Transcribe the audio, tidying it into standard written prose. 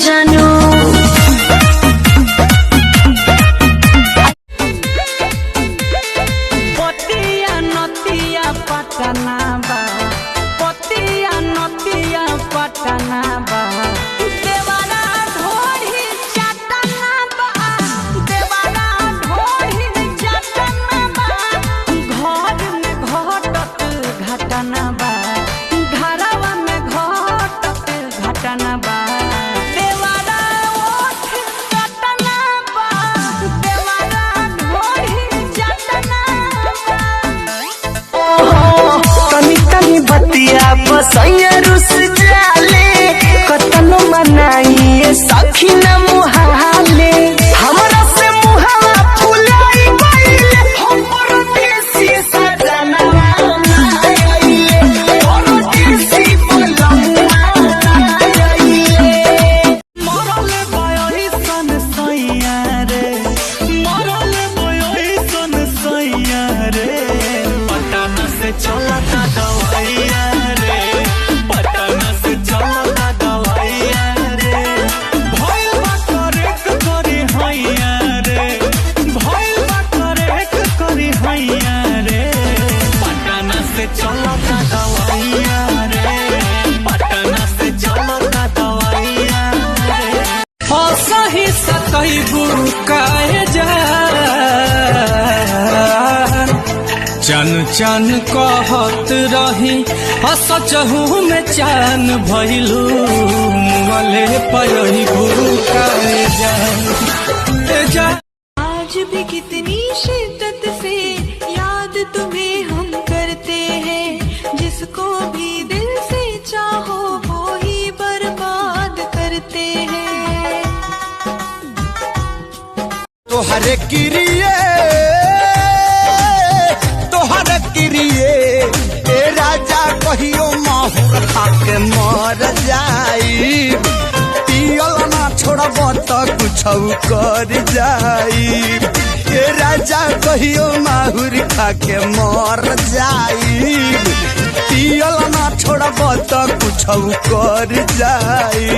जानू। पतिया नतिया पटना बा, पतिया नतिया पटना बा, देवारा ढोरी चटना बा, देवारा ढोरी चटना बा, घर में घटत घटना बा, घरवा में घटत घटना बा, देवारा ओठ चटना बा, देवारा ढोरी चटना बा। तनी तनी बतिया बसैया रुस जाले, कतनो मनाइए सखी न मुहाले, हमरा से मुहावा फुलाई गइले, हम परदेसी सजना आइले, परदेसी बलमुआ आइले। मरल बयोही सन सैया रे, मरल बयोही सन सैया रे, पटना से चलता दवाइया रे, पटना से चलता दवाइया रे, भइल बा करेक करी हैया रे, भइल बा करेक करी हैया रे, पटना से चलता दवाइया रे, पटना से चलता दवाइया रे। सही सतई बुकाए जा चन चन कहत रही सचहू में चान भइलू मुगले पयही बुकाए जा। आज भी कितनी शिद्दत से याद तुम्हें हम करते हैं, जिसको भी दिल से चाहो वो ही बर्बाद करते हैं। तोहरे किरिए ए राजा कहियो माहुर खाके मर जाई, पियल ना छोड़ब त कुछ कर जाई, ए राजा कहियो माहुर खाके मर जाई, पियल ना छोड़ब त कुछ कर जाई।